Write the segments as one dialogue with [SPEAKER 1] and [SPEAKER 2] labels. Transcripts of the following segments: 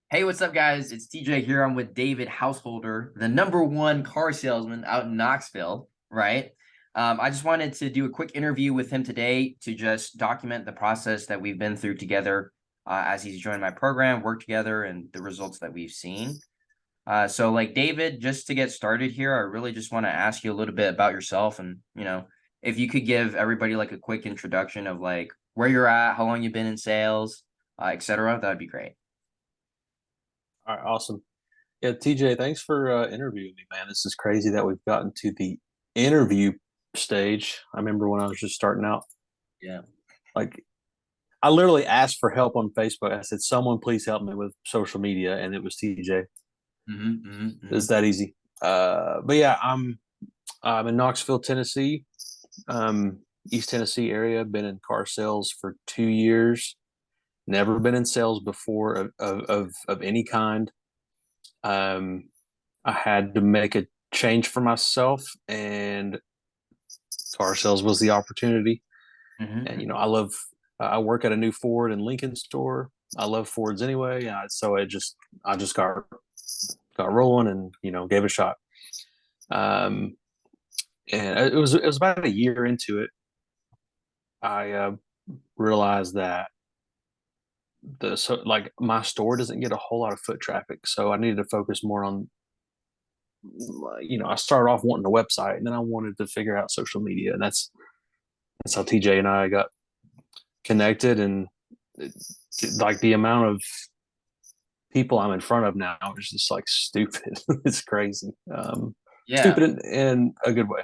[SPEAKER 1] Hey, what's up, guys? It's TJ here. I'm with David Householder, the number one car salesman out in Knoxville, right? I just wanted to do a quick interview with him today to just document the process that we've been through together as he's joined my program, worked together, and the results that we've seen. So, David, just to get started here, I really just want to ask you a little bit about yourself and, if you could give everybody like a quick introduction of like where you're at, how long you've been in sales, et cetera, that'd be great.
[SPEAKER 2] All right, awesome. Yeah, TJ, thanks for interviewing me, man. This is crazy that we've gotten to the interview stage. I remember when I was just starting out,
[SPEAKER 1] Yeah.
[SPEAKER 2] like I literally asked for help on Facebook. I said, "Someone please help me with social media," and it was TJ. It's that easy. But yeah, I'm in Knoxville, Tennessee, East Tennessee area. Been in car sales for 2 years. Never been in sales before of any kind. Um, I had to make a change for myself, and car sales was the opportunity. And
[SPEAKER 1] Mhm.
[SPEAKER 2] I work at a new Ford and Lincoln store. I love Fords anyway, so I just got rolling and gave it a shot. Um, and it was about a year into it. I realized that my store doesn't get a whole lot of foot traffic, so I needed to focus more on I started off wanting a website, and then I wanted to figure out social media, and that's how TJ and I got connected. And like the amount of people I'm in front of now is just like stupid. It's crazy.
[SPEAKER 1] Yeah.
[SPEAKER 2] Stupid in a good way.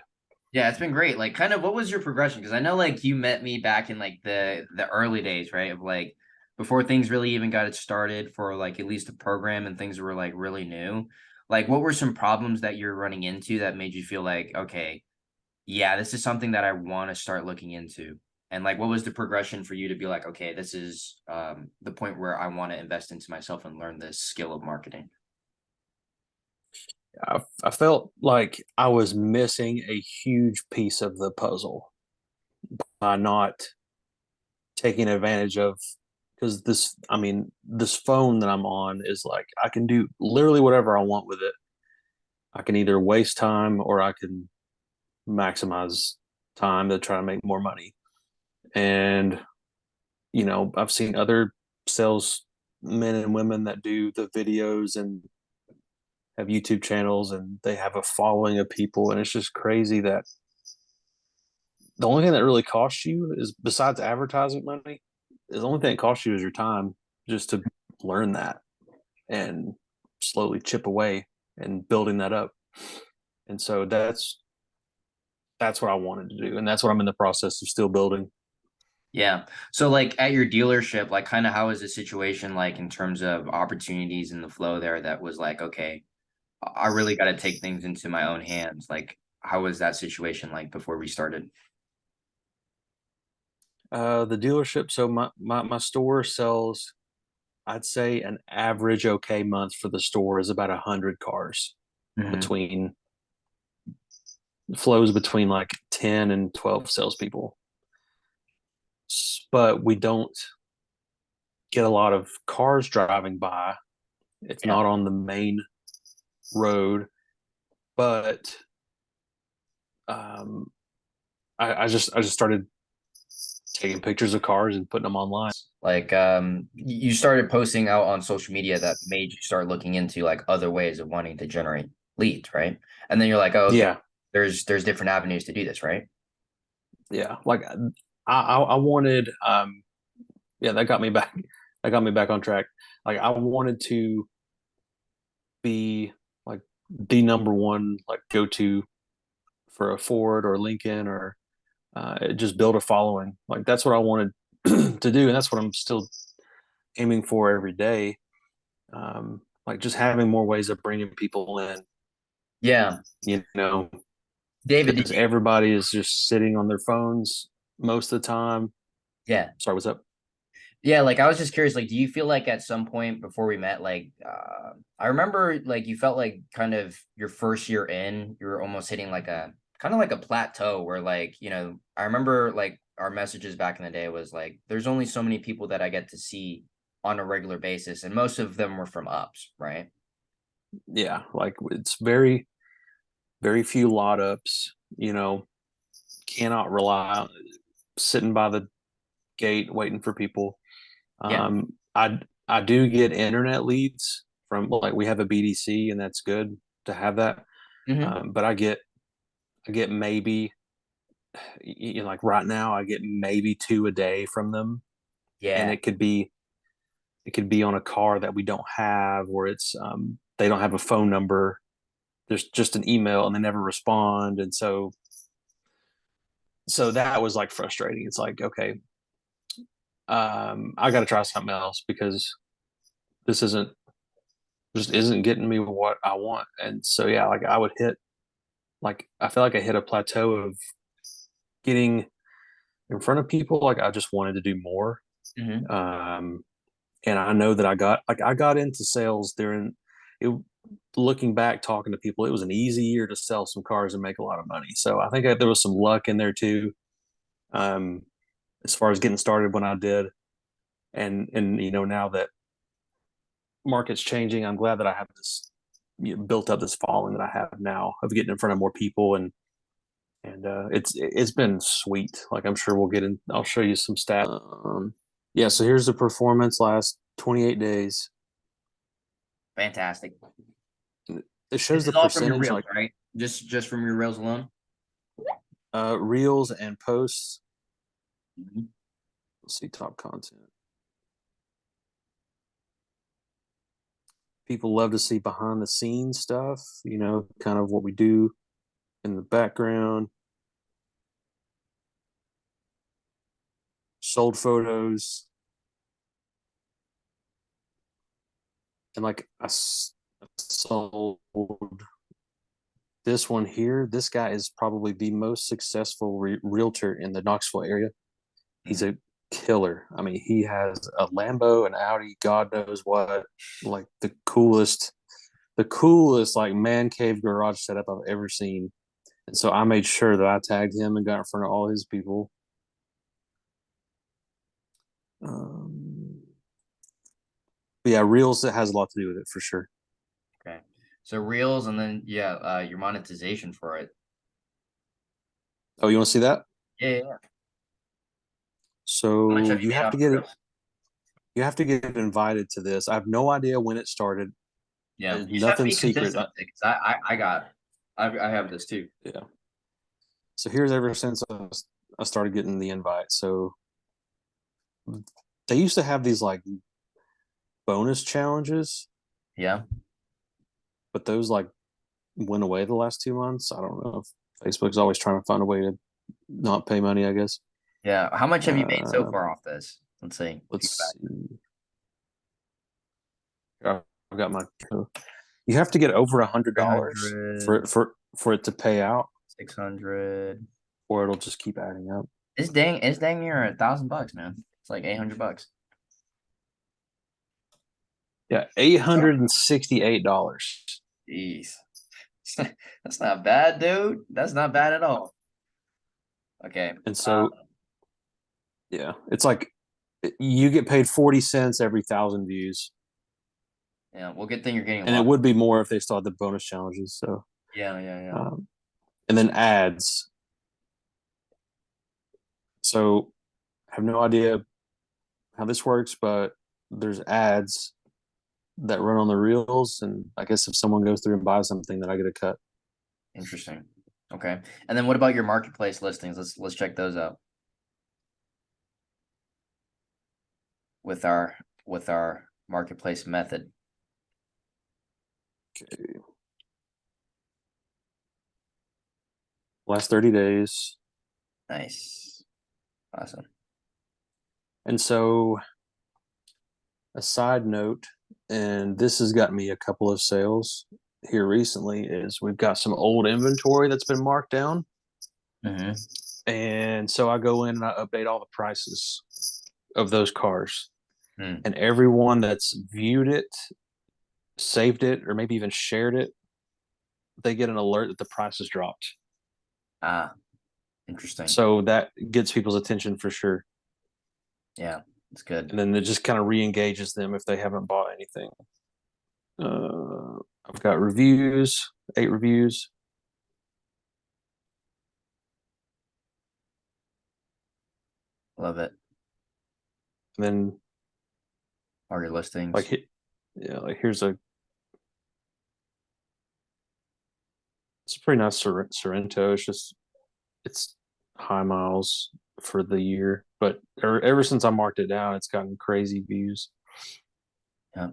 [SPEAKER 1] Yeah, it's been great. Like kind of what was your progression? Because I know like you met me back in like the early days, right? Of like before things really even got it started for like at least the program and things were like really new. Like what were some problems that you're running into that made you feel like, okay, yeah, this is something that I want to start looking into? And like what was the progression for you to be like, okay, this is the point where I want to invest into myself and learn this skill of marketing?
[SPEAKER 2] I felt like I was missing a huge piece of the puzzle by not taking advantage of, because this phone that I'm on is like I can do literally whatever I want with it. I can either waste time or I can maximize time to try to make more money. And I've seen other sales men and women that do the videos and have YouTube channels, and they have a following of people, and it's just crazy that the only thing that really costs you is, besides advertising money, is the only thing that costs you is your time, just to learn that and slowly chip away and building that up. And so that's what I wanted to do, and that's what I'm in the process of still building.
[SPEAKER 1] Yeah. So like at your dealership, like kind of how is the situation like in terms of opportunities in the flow there that was like, okay, I really got to take things into my own hands. Like how was that situation like before we started?
[SPEAKER 2] The dealership, so my store sells, I'd say an average okay month for the store is about 100 cars,
[SPEAKER 1] Hmm.
[SPEAKER 2] between flows between like 10 and 12 salespeople. But we don't get a lot of cars driving by. It's
[SPEAKER 1] Yeah.
[SPEAKER 2] not on the main road, but um, I just started taking pictures of cars and putting them online.
[SPEAKER 1] Like you started posting out on social media that made you start looking into like other ways of wanting to generate leads, right? And then you're like, oh, okay,
[SPEAKER 2] Yeah,
[SPEAKER 1] there's different avenues to do this, right?
[SPEAKER 2] yeah. Like I wanted, yeah, that got me back. That got me back on track. Like I wanted to be like the number one like go to for a Ford or Lincoln, or just build a following. Like that's what I wanted to do, and that's what I'm still aiming for every day. Like just having more ways of bringing people in,
[SPEAKER 1] Yeah.
[SPEAKER 2] you know,
[SPEAKER 1] David, did
[SPEAKER 2] because
[SPEAKER 1] you?
[SPEAKER 2] everybody is just sitting on their phones most of the time.
[SPEAKER 1] Yeah.
[SPEAKER 2] Sorry, what's up?
[SPEAKER 1] Yeah, like I was just curious, like, do you feel like at some point before we met, like, I remember like you felt like kind of your first year in, you were almost hitting like a kind of like a plateau where like, I remember like our messages back in the day was like, there's only so many people that I get to see on a regular basis, and most of them were from ups, right?
[SPEAKER 2] Yeah, like it's very, very few lot ups. You know, cannot rely on sitting by the gate waiting for people.
[SPEAKER 1] Yeah.
[SPEAKER 2] I do get internet leads from, like, we have a BDC, and that's good to have that.
[SPEAKER 1] Hmm.
[SPEAKER 2] But I get maybe, you know, like right now I get maybe two a day from them, and
[SPEAKER 1] Yeah.
[SPEAKER 2] it could be on a car that we don't have, or it's they don't have a phone number. There's just an email and they never respond, and so that was like frustrating. It's like, okay, I got to try something else because this isn't just isn't getting me what I want. And so yeah, like I would hit, like I feel like I hit a plateau of getting in front of people. Like I just wanted to do more.
[SPEAKER 1] Hmm.
[SPEAKER 2] Um, and I know that I got into sales during it. Looking back, talking to people, it was an easy year to sell some cars and make a lot of money. So I think there was some luck in there too, um, as far as getting started when I did. And you know, now that market's changing, I'm glad that I have this, you know, built up this following that I have now of getting in front of more people, and it's been sweet. Like I'm sure we'll get in. I'll show you some stats. Yeah, so here's the performance last 28 days.
[SPEAKER 1] Fantastic.
[SPEAKER 2] It
[SPEAKER 1] This
[SPEAKER 2] shows the
[SPEAKER 1] is all from your
[SPEAKER 2] percentage,
[SPEAKER 1] reels,
[SPEAKER 2] like
[SPEAKER 1] right? Just from your reels alone.
[SPEAKER 2] reels and posts.
[SPEAKER 1] Mhm.
[SPEAKER 2] Let's see, top content. People love to see behind the scenes stuff, you know, kind of what we do in the background. Sold photos. And like sold this one here. This guy is probably the most successful realtor in the Knoxville area. He's a killer. I mean, he has a Lambo, an Audi, God knows what, like the coolest like man cave garage setup I've ever seen. And so I made sure that I tagged him and got in front of all his people. Um, but yeah, reels, it has a lot to do with it for sure.
[SPEAKER 1] Okay. So reels, and then yeah, your monetization for it.
[SPEAKER 2] Oh, you want to see that?
[SPEAKER 1] Yeah, yeah, yeah. How much
[SPEAKER 2] So
[SPEAKER 1] have you made off reels?
[SPEAKER 2] you have to get invited to this. I have no idea when it started.
[SPEAKER 1] Yeah,
[SPEAKER 2] It's
[SPEAKER 1] you just have to
[SPEAKER 2] nothing
[SPEAKER 1] be
[SPEAKER 2] secret.
[SPEAKER 1] consistent with it, 'cause I have this too.
[SPEAKER 2] Yeah. So here's ever since I started getting the invite. So they used to have these like bonus challenges,
[SPEAKER 1] Yeah,
[SPEAKER 2] but those like went away the last 2 months. I don't know if Facebook's always trying to find a way to not pay money, I guess.
[SPEAKER 1] yeah. How much have you made so
[SPEAKER 2] Uh,
[SPEAKER 1] far off this? Let's see. If you go
[SPEAKER 2] let's
[SPEAKER 1] back.
[SPEAKER 2] see. I've got my. You have to get over $100
[SPEAKER 1] 300,
[SPEAKER 2] for it to pay out,
[SPEAKER 1] 600.
[SPEAKER 2] or it'll just keep adding up.
[SPEAKER 1] It's dang near $1,000, man. It's like $800.
[SPEAKER 2] Yeah, $868.
[SPEAKER 1] Jeez. That's not bad, dude. That's not bad at all. Okay.
[SPEAKER 2] And so yeah, it's like you get paid 40 cents every 1,000 views,
[SPEAKER 1] Yeah. Well, good thing you're getting a
[SPEAKER 2] and it
[SPEAKER 1] lot.
[SPEAKER 2] would be more if they still had the bonus challenges. So,
[SPEAKER 1] Yeah, yeah, yeah.
[SPEAKER 2] um, and then ads. So I have no idea how this works, but there's ads that run on the reels, and I guess if someone goes through and buys something, then I get a cut.
[SPEAKER 1] Interesting. Okay. And then what about your marketplace listings? Let's check those out with our marketplace method.
[SPEAKER 2] Okay. Last 30 days.
[SPEAKER 1] Nice. Awesome.
[SPEAKER 2] And so, a side note, and this has got me a couple of sales here recently, is we've got some old inventory that's been marked down.
[SPEAKER 1] Hmm.
[SPEAKER 2] And so I go in and I update all the prices of those cars.
[SPEAKER 1] Hmm.
[SPEAKER 2] And everyone that's viewed it, saved it, or maybe even shared it, they get an alert that the price has dropped.
[SPEAKER 1] Ah, interesting.
[SPEAKER 2] So that gets people's attention for sure.
[SPEAKER 1] Yeah. It's good.
[SPEAKER 2] And then it just kind of re-engages them if they haven't bought anything. I've got reviews, 8 reviews.
[SPEAKER 1] Love it.
[SPEAKER 2] And then
[SPEAKER 1] All your listings.
[SPEAKER 2] like yeah, like here's a it's a pretty nice Sorrento. It's high miles for the year, but ever since I marked it down, it's gotten crazy views.
[SPEAKER 1] Yeah.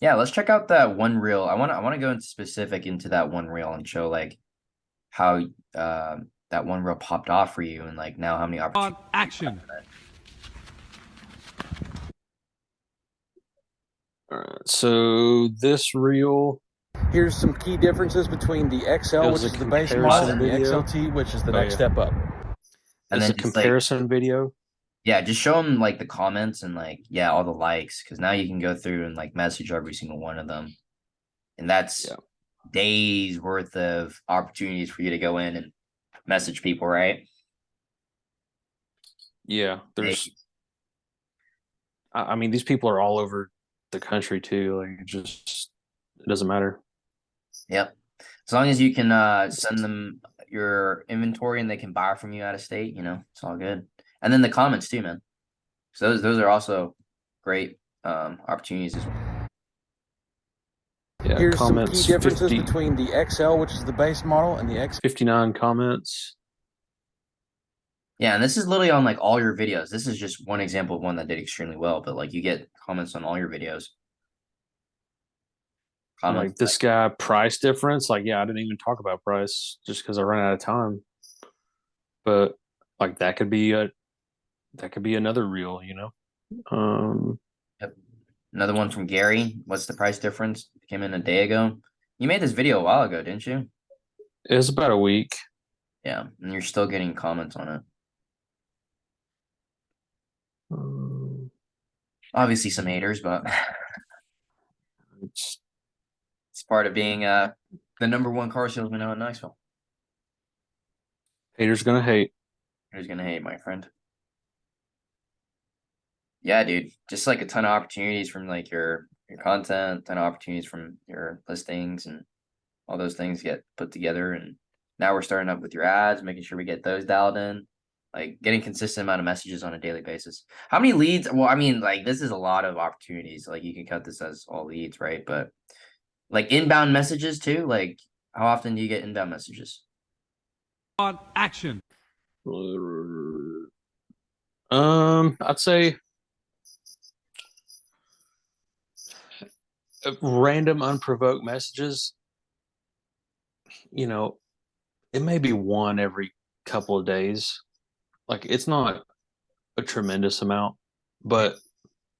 [SPEAKER 1] Yeah, let's check out that one reel. I want to go into specific into that one reel and show like how that one reel popped off for you and like now how many opportunities.
[SPEAKER 3] On action.
[SPEAKER 2] All right, so this reel.
[SPEAKER 4] Here's some key differences between the XL, which is the base model, and the XLT, which is the next step up.
[SPEAKER 1] And
[SPEAKER 2] It's
[SPEAKER 1] then
[SPEAKER 2] a
[SPEAKER 1] just
[SPEAKER 2] comparison video.
[SPEAKER 1] yeah, just show them like the comments and like yeah, all the likes because now you can go through and like message every single one of them, and that's days worth of opportunities for you to go in and message people, right?
[SPEAKER 2] Yeah, there's. I mean, these people are all over the country too. Like, it doesn't matter.
[SPEAKER 1] Yep. As long as you can send them your inventory and they can buy from you out of state, it's all good. And then the comments too, man. So those are also great opportunities as well.
[SPEAKER 2] Yeah,
[SPEAKER 4] here's
[SPEAKER 2] comments,
[SPEAKER 4] some key differences
[SPEAKER 2] 50,
[SPEAKER 4] between the XL, which is the base model, and the X.
[SPEAKER 2] 59 comments.
[SPEAKER 1] Yeah, and this is literally on like all your videos. This is just one example of one that did extremely well, but like you get comments on all your videos.
[SPEAKER 2] Like this guy, price difference. Like, yeah, I didn't even talk about price just because I ran out of time. But like that could be another reel,
[SPEAKER 1] Yep. Another one from Gary. What's the price difference? Came in a day ago. You made this video a while ago, didn't you?
[SPEAKER 2] It was about a week.
[SPEAKER 1] Yeah, and you're still getting comments on it. Obviously some haters, but it's part of being the #1 car salesman out in Knoxville.
[SPEAKER 2] Haters gonna hate.
[SPEAKER 1] Haters gonna hate, my friend. Yeah, dude. Just like a ton of opportunities from like your content, ton of opportunities from your listings and all those things get put together. And now we're starting up with your ads, making sure we get those dialed in, like getting consistent amount of messages on a daily basis. How many leads? Well, I mean, like this is a lot of opportunities. Like you can cut this as all leads, right? But like inbound messages too. Like how often do you get inbound messages?
[SPEAKER 3] On action.
[SPEAKER 2] I'd say random unprovoked messages. It may be one every couple of days. Like it's not a tremendous amount, but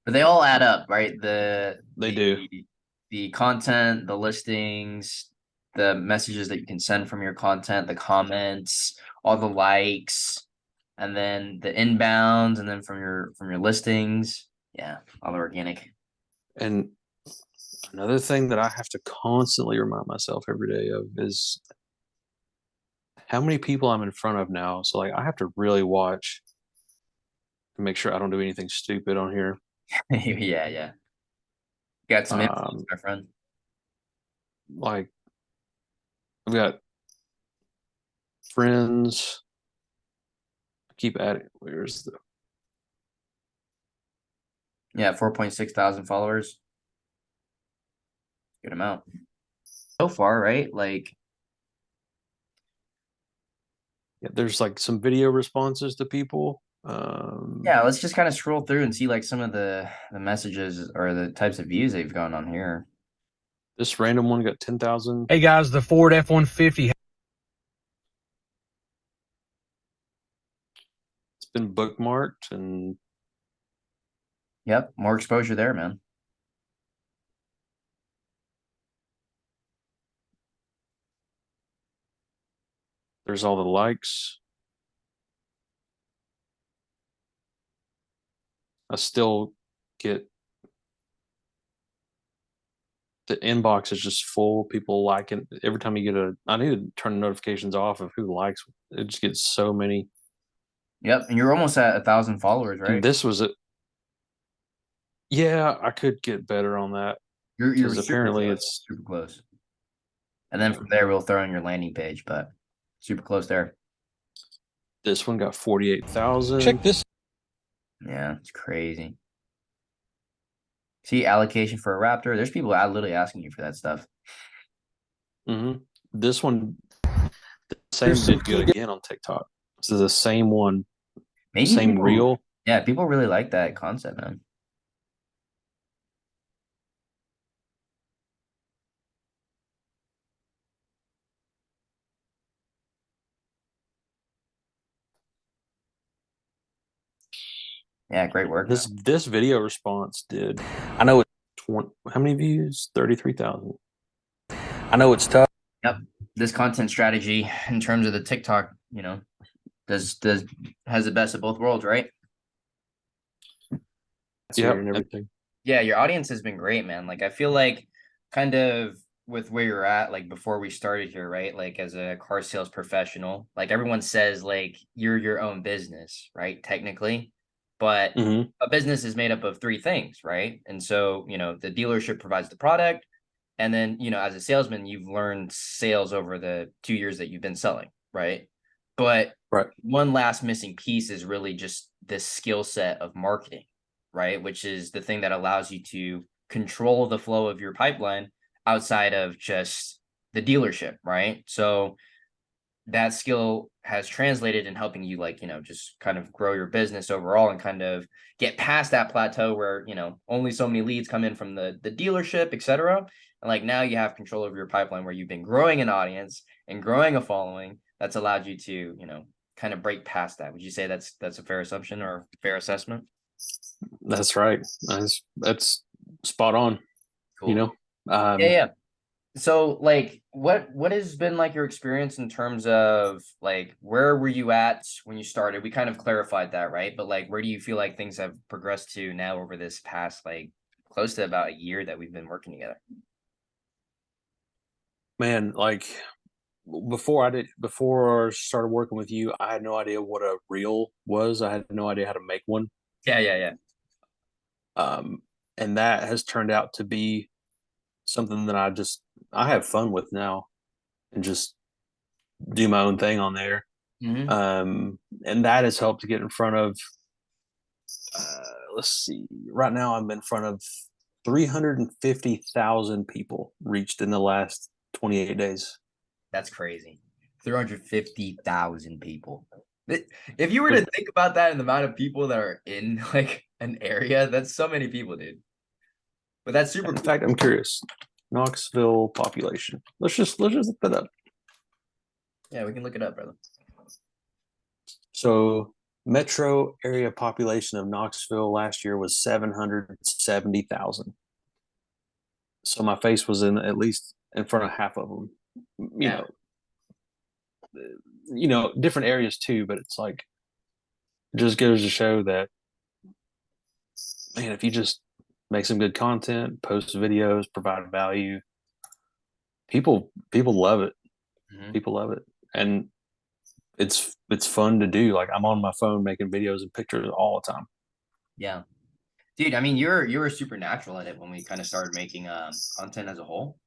[SPEAKER 1] they all add up, right?
[SPEAKER 2] They do.
[SPEAKER 1] The content, the listings, the messages that you can send from your content, the comments, all the likes, and then the inbounds, and then from your listings. Yeah, all organic.
[SPEAKER 2] And another thing that I have to constantly remind myself every day of is how many people I'm in front of now. So like I have to really watch and make sure I don't do anything stupid on here.
[SPEAKER 1] Yeah. Got some influence, my friend.
[SPEAKER 2] Like I've got friends. I keep adding. Where's the?
[SPEAKER 1] Yeah, 4.6 thousand followers. Good amount. So far, right? Like
[SPEAKER 2] Yeah, there's like some video responses to people.
[SPEAKER 1] yeah, let's just kind of scroll through and see like some of the messages or the types of views they've gone on here.
[SPEAKER 2] This random one got 10,000.
[SPEAKER 4] Hey guys, the Ford F-150.
[SPEAKER 2] It's been bookmarked and
[SPEAKER 1] Yep, more exposure there, man.
[SPEAKER 2] there's all the likes. I still get the inbox is just full. People liking every time you get I need to turn the notifications off of who likes. It just gets so many.
[SPEAKER 1] Yep, and you're almost at 1,000 followers,
[SPEAKER 2] And
[SPEAKER 1] right?
[SPEAKER 2] this was a yeah, I could get better on that
[SPEAKER 1] You're
[SPEAKER 2] because
[SPEAKER 1] super
[SPEAKER 2] apparently
[SPEAKER 1] close,
[SPEAKER 2] it's
[SPEAKER 1] super close. And then from there, we'll throw in your landing page, but super close there.
[SPEAKER 2] this one got 48,000.
[SPEAKER 3] Check this.
[SPEAKER 1] Yeah, it's crazy. See, allocation for a Raptor. There's people out literally asking you for that stuff.
[SPEAKER 2] This one, the same
[SPEAKER 4] There's some
[SPEAKER 2] did good
[SPEAKER 4] key
[SPEAKER 2] again on TikTok. This is the same one,
[SPEAKER 1] Maybe
[SPEAKER 2] same
[SPEAKER 1] people,
[SPEAKER 2] reel.
[SPEAKER 1] yeah, people really like that concept, man. Yeah, great work.
[SPEAKER 2] This video response did
[SPEAKER 4] I know
[SPEAKER 2] 20, how many views? 33,000.
[SPEAKER 4] I know it's tough.
[SPEAKER 1] Yep. This content strategy in terms of the TikTok, does has the best of both worlds, right?
[SPEAKER 2] Yeah,
[SPEAKER 4] And everything.
[SPEAKER 1] Yeah, your audience has been great, man. Like I feel like kind of with where you're at, like before we started here, right? Like as a car sales professional, like everyone says like you're your own business, right? Technically. But a business is made up of three things, right? And so, the dealership provides the product. And then, as a salesman, you've learned sales over the 2 years that you've been selling, right? But
[SPEAKER 2] right.
[SPEAKER 1] one last missing piece is really just this skill set of marketing, right? Which is the thing that allows you to control the flow of your pipeline outside of just the dealership, right? So that skill has translated in helping you just kind of grow your business overall and kind of get past that plateau where only so many leads come in from the dealership, etc. And like now you have control over your pipeline where you've been growing an audience and growing a following that's allowed you to kind of break past that. Would you say that's a fair assumption or fair assessment?
[SPEAKER 2] That's right. That's spot on.
[SPEAKER 1] Cool.
[SPEAKER 2] Yeah.
[SPEAKER 1] Yeah. So like what has been like your experience in terms of like where were you at when you started? We kind of clarified that, right? But like where do you feel like things have progressed to now over this past like close to about a year that we've been working together?
[SPEAKER 2] Man, like before I started working with you, I had no idea what a reel was. I had no idea how to make one.
[SPEAKER 1] Yeah.
[SPEAKER 2] And that has turned out to be something that I have fun with now and just do my own thing on there. And that has helped to get in front of let's see, right now I'm in front of 350,000 people reached in the last 28 days.
[SPEAKER 1] That's crazy. 350,000 people. If you were to think about that and the amount of people that are in like an area, that's so many people, dude. But that's super
[SPEAKER 2] In
[SPEAKER 1] cool.
[SPEAKER 2] fact, I'm curious. Knoxville population. Let's just look that up.
[SPEAKER 1] Yeah, we can look it up, brother.
[SPEAKER 2] So metro area population of Knoxville last year was 770,000. So my face was in at least in front of half of them. Different areas too, but it's like it just goes to show that, man, if you just make some good content, post videos, provide value, people love it. People love it, and it's fun to do. Like I'm on my phone making videos and pictures all the time.
[SPEAKER 1] Yeah. Dude, I mean, you're super natural at it when we kind of started making content as a whole,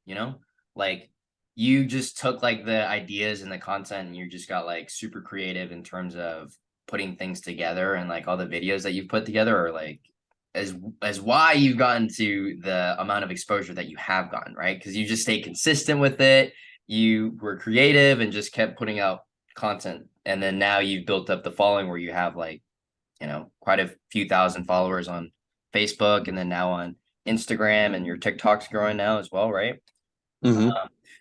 [SPEAKER 1] like you just took like the ideas and the content and you just got like super creative in terms of putting things together, and like all the videos that you've put together are like as why you've gotten to the amount of exposure that you have gotten, right? Because you just stayed consistent with it. You were creative and just kept putting out content, and then now you've built up the following where you have like quite a few thousand followers on Facebook, and then now on Instagram, and your TikTok's growing now as well, right?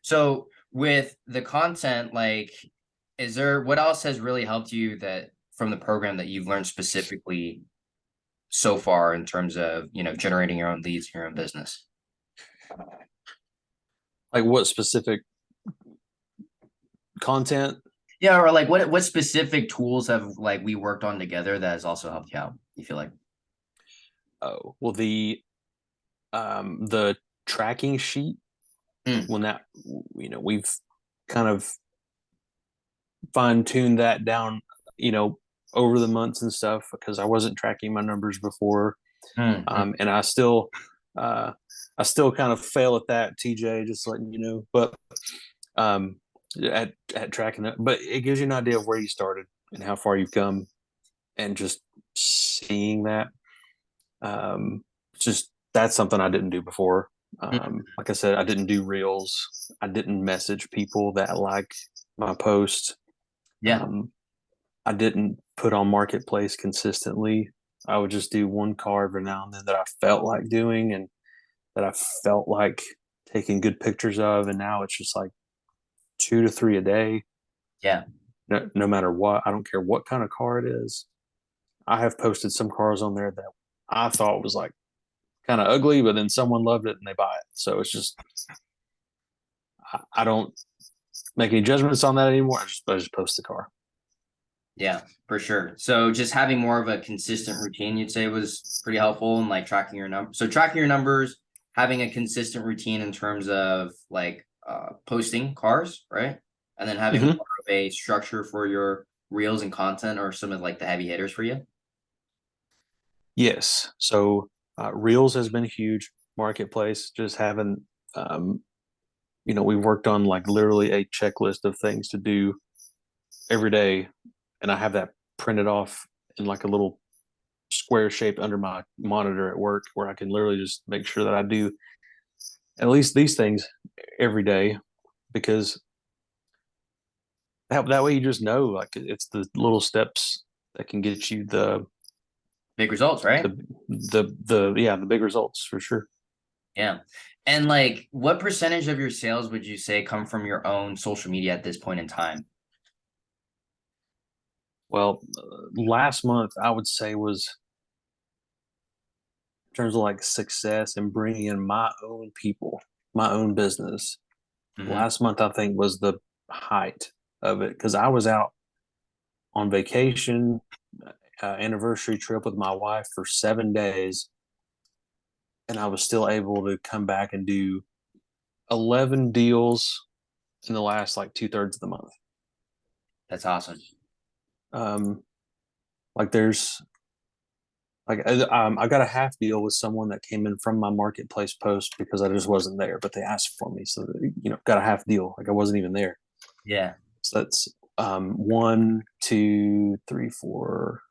[SPEAKER 1] So with the content, like, what else has really helped you that from the program that you've learned specifically so far in terms of, generating your own leads, your own business?
[SPEAKER 2] Like what specific content?
[SPEAKER 1] Yeah, or like what specific tools have like we worked on together that has also helped you out, you feel like?
[SPEAKER 2] Oh, well, the tracking sheet, when that, we've kind of fine-tuned that down, over the months and stuff because I wasn't tracking my numbers before.
[SPEAKER 1] Mhm.
[SPEAKER 2] And I still kind of fail at that, TJ, just letting you know. But um, at tracking it, but it gives you an idea of where you started and how far you've come, and just seeing that. Just that's something I didn't do before. Like I said, I didn't do reels. I didn't message people that like my post.
[SPEAKER 1] Yeah.
[SPEAKER 2] I didn't put on marketplace consistently. I would just do one car every now and then that I felt like doing and that I felt like taking good pictures of. And now it's just like 2 to 3 a day.
[SPEAKER 1] Yeah.
[SPEAKER 2] No matter what, I don't care what kind of car it is. I have posted some cars on there that I thought was like kind of ugly, but then someone loved it and they buy it. So it's just I don't make any judgments on that anymore. I just post the car.
[SPEAKER 1] Yeah, for sure. So just having more of a consistent routine, you'd say, was pretty helpful in like tracking your numbers. So tracking your numbers, having a consistent routine in terms of like posting cars, right? And then having more
[SPEAKER 2] Mm-hmm.
[SPEAKER 1] of a structure for your reels and content or some of like the heavy hitters for you.
[SPEAKER 2] Yes. So Reels has been a huge marketplace. Just having, we've worked on like literally a checklist of things to do every day, and I have that printed off in like a little square shape under my monitor at work, where I can literally just make sure that I do at least these things every day, because that way you just know like it's the little steps that can get you
[SPEAKER 1] Big results, right?
[SPEAKER 2] the big results for sure.
[SPEAKER 1] Yeah. And like what percentage of your sales would you say come from your own social media at this point in time?
[SPEAKER 2] Well, last month I would say was, in terms of like success and bringing in my own people, my own business.
[SPEAKER 1] Mhm.
[SPEAKER 2] Last month I think was the height of it, because I was out on vacation, anniversary trip with my wife for 7 days, and I was still able to come back and do 11 deals in the last like 2/3 of the month.
[SPEAKER 1] That's awesome.
[SPEAKER 2] Um, like there's I got a half deal with someone that came in from my marketplace post because I just wasn't there, but they asked for me, so got a half deal. Like I wasn't even there.
[SPEAKER 1] Yeah.
[SPEAKER 2] So that's 1, 2, 3, 4,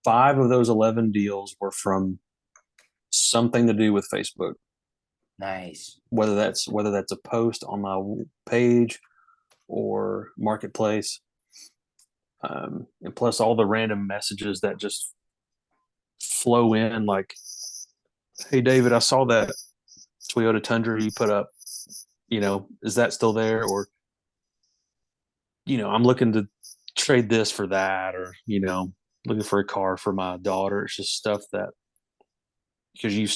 [SPEAKER 2] 5 of those 11 deals were from something to do with Facebook.
[SPEAKER 1] Nice.
[SPEAKER 2] Whether that's a post on my page or marketplace, and plus all the random messages that just flow in, like, "Hey David, I saw that Toyota Tundra you put up. Is that still there?" Or "I'm looking to trade this for that," or looking for a car for my daughter. It's just stuff that, because you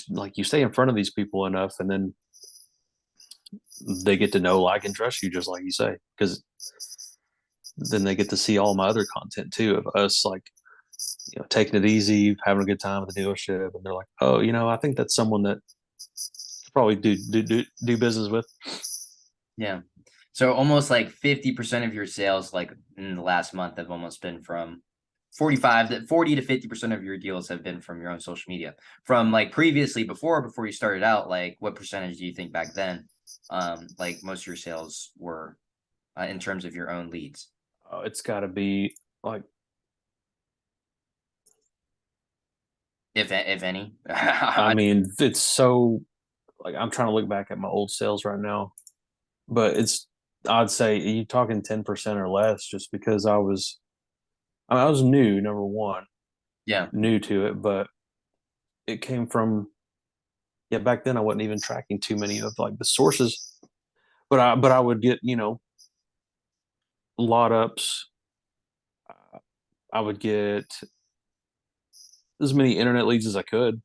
[SPEAKER 2] stay in front of these people enough, and then they get to know, like, and trust you, just like you say, because then they get to see all my other content too of us, like, taking it easy, having a good time at the dealership, and they're like, "Oh, I think that's someone that probably do business with."
[SPEAKER 1] Yeah. So almost like 50% of your sales, like in the last month, have almost been from 40 to 50% of your deals have been from your own social media. From like previously, before you started out, like what percentage do you think back then, like most of your sales were in terms of your own leads?
[SPEAKER 2] It's got to be like,
[SPEAKER 1] If any?
[SPEAKER 2] I mean, it's so, like, I'm trying to look back at my old sales right now, but I'd say you talking 10% or less, just because I was new, number one,
[SPEAKER 1] Yeah.
[SPEAKER 2] new to it, but it came from, yeah, back then I wasn't even tracking too many of like the sources, but I would get, lot ups. I would get as many internet leads as I could.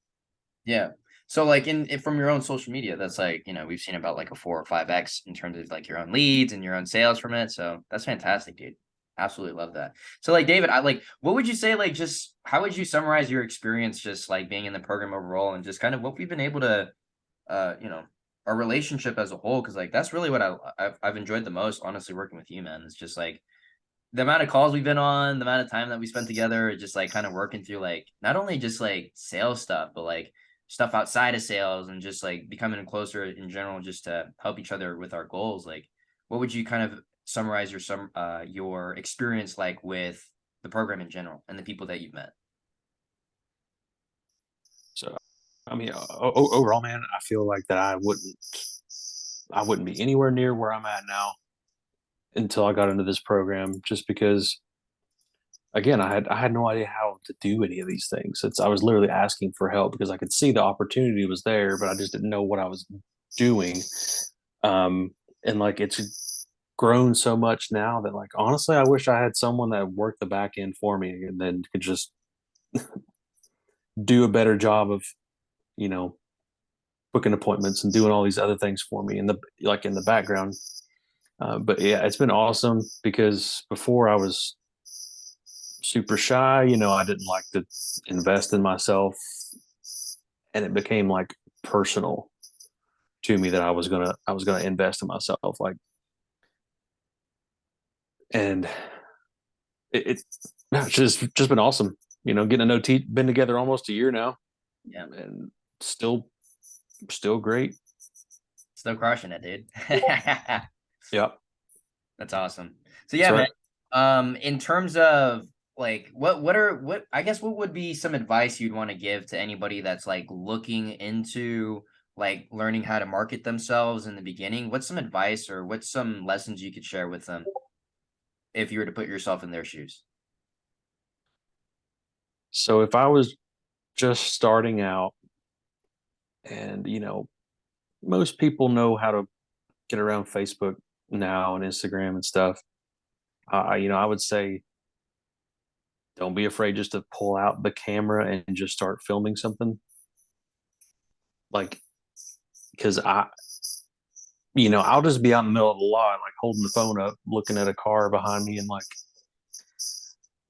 [SPEAKER 1] Yeah. So like from your own social media, that's like, we've seen about like a 4 or 5x in terms of like your own leads and your own sales from it. So that's fantastic, dude. Absolutely love that. So like David, what would you say, like, just how would you summarize your experience just like being in the program overall and just kind of what we've been able to our relationship as a whole? Cause like that's really what I've enjoyed the most, honestly, working with you, man. It's just like the amount of calls we've been on, the amount of time that we spent together, just like kind of working through like not only just like sales stuff, but like stuff outside of sales and just like becoming closer in general, just to help each other with our goals. Like, what would you kind of summarize your experience like with the program in general and the people that you've met?
[SPEAKER 2] So, I mean, overall, man, I feel like that I wouldn't be anywhere near where I'm at now until I got into this program, just because, again, I had no idea how to do any of these things. I was literally asking for help because I could see the opportunity was there, but I just didn't know what I was doing. And like it's grown so much now that, like, honestly, I wish I had someone that worked the back end for me and then could just do a better job of, you know, booking appointments and doing all these other things for me in the background. But yeah, it's been awesome because before I was super shy. I didn't like to invest in myself, and it became like personal to me that I was gonna invest in myself. Like, and it's just been awesome. Getting to know been together almost a year now,
[SPEAKER 1] Yeah,
[SPEAKER 2] and still great.
[SPEAKER 1] still crushing it, dude.
[SPEAKER 2] Yep.
[SPEAKER 1] That's awesome. So
[SPEAKER 2] That's
[SPEAKER 1] yeah, man.
[SPEAKER 2] right.
[SPEAKER 1] In terms of like what I guess what would be some advice you'd want to give to anybody that's like looking into like learning how to market themselves in the beginning? What's some advice or what's some lessons you could share with them if you were to put yourself in their shoes?
[SPEAKER 2] So if I was just starting out, and most people know how to get around Facebook now and Instagram and stuff. I would say don't be afraid just to pull out the camera and just start filming something. Like, because I'll just be out in the middle of the lot, like holding the phone up, looking at a car behind me, and like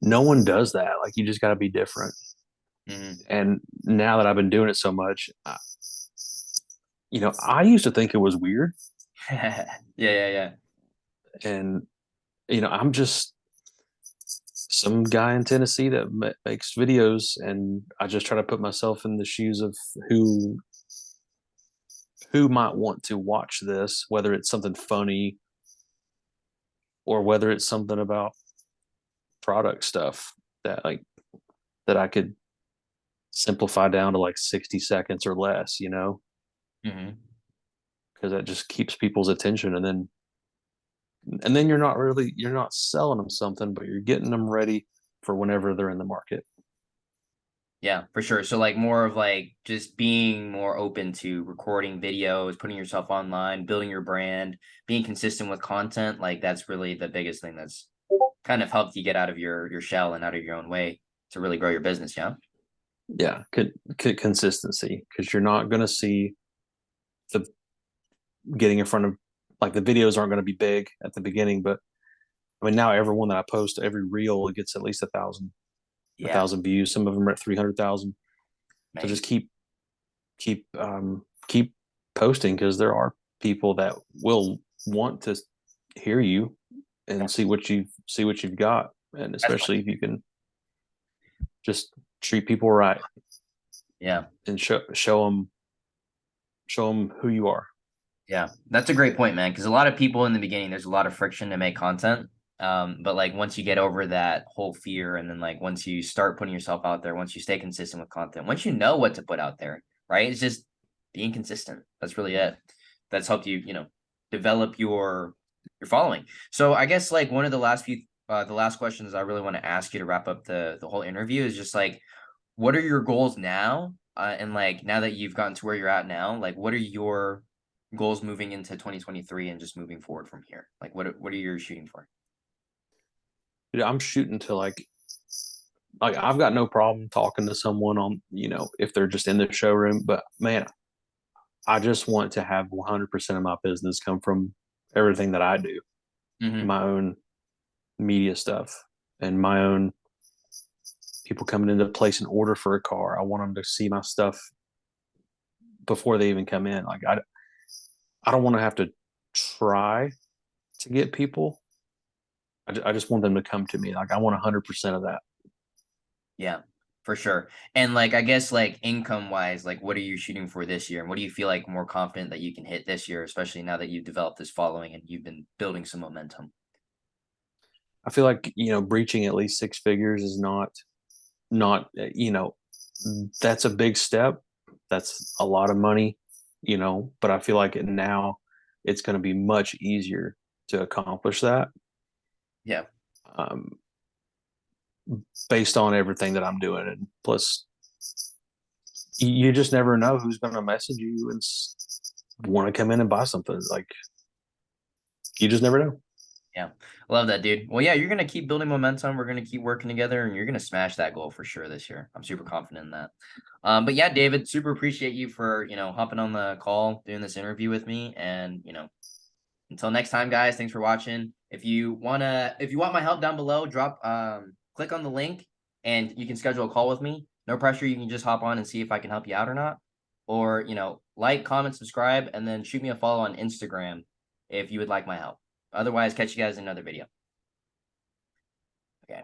[SPEAKER 2] no one does that. Like, you just got to be different.
[SPEAKER 1] Mhm.
[SPEAKER 2] And now that I've been doing it so much, I used to think it was weird,
[SPEAKER 1] Yeah, yeah.
[SPEAKER 2] and I'm just some guy in Tennessee that makes videos, and I just try to put myself in the shoes of who might want to watch this, whether it's something funny or whether it's something about product stuff that like that I could simplify down to like 60 seconds or less,
[SPEAKER 1] Hmm.
[SPEAKER 2] because that just keeps people's attention, and then you're not selling them something, but you're getting them ready for whenever they're in the market.
[SPEAKER 1] Yeah, for sure. So like more of like just being more open to recording videos, putting yourself online, building your brand, being consistent with content. Like that's really the biggest thing that's kind of helped you get out of your shell and out of your own way to really grow your business. Yeah.
[SPEAKER 2] Yeah, could consistency, because you're not going to see the getting in front of, like, the videos aren't going to be big at the beginning, but I mean, now every one that I post, every reel, it gets at least a
[SPEAKER 1] Yeah.
[SPEAKER 2] thousand views. Some of them are at 300,000. So
[SPEAKER 1] Man.
[SPEAKER 2] just keep posting, because there are people that will want to hear you
[SPEAKER 1] Yeah.
[SPEAKER 2] and see what you've got, and
[SPEAKER 1] That's
[SPEAKER 2] especially if you can just treat people right
[SPEAKER 1] yeah.
[SPEAKER 2] and show them who you are.
[SPEAKER 1] Yeah. That's a great point, man. Because a lot of people in the beginning, there's a lot of friction to make content. But like once you get over that whole fear, and then like once you start putting yourself out there, once you stay consistent with content, once you know what to put out there, right? It's just being consistent. That's really it. That's helped you, develop your following. So I guess like one of the last questions I really want to ask you to wrap up the whole interview is just like, what are your goals now? And like now that you've gotten to where you're at now, like what are your goals moving into 2023 and just moving forward from here? Like what are you shooting for?
[SPEAKER 2] Dude, I'm shooting to like I've got no problem talking to someone on, if they're just in the showroom, but man, I just want to have 100% of my business come from everything that I do,
[SPEAKER 1] Hmm.
[SPEAKER 2] my own media stuff, and my own people coming in to place an order for a car. I want them to see my stuff before they even come in. Like, I don't want to have to try to get people. I just want them to come to me. Like I want 100% of that.
[SPEAKER 1] Yeah, for sure. And like, I guess like income wise, like what are you shooting for this year? And what do you feel like more confident that you can hit this year, especially now that you've developed this following and you've been building some momentum?
[SPEAKER 2] I feel like, breaching at least six figures is not, that's a big step. That's a lot of money, but I feel like now it's going to be much easier to accomplish that.
[SPEAKER 1] Yeah.
[SPEAKER 2] Um, Based on everything that I'm doing. And plus, you just never know who's going to message you and want to come in and buy something. Like, you just never know.
[SPEAKER 1] Yeah. Love that, dude. Well, yeah, you're going to keep building momentum. We're going to keep working together and you're going to smash that goal for sure this year. I'm super confident in that. But yeah, David, super appreciate you for, hopping on the call, doing this interview with me. And, until next time, guys, thanks for watching. If you want my help down below, click on the link and you can schedule a call with me. No pressure. You can just hop on and see if I can help you out or not. Or, like, comment, subscribe, and then shoot me a follow on Instagram if you would like my help. Otherwise, catch you guys in another video. Okay.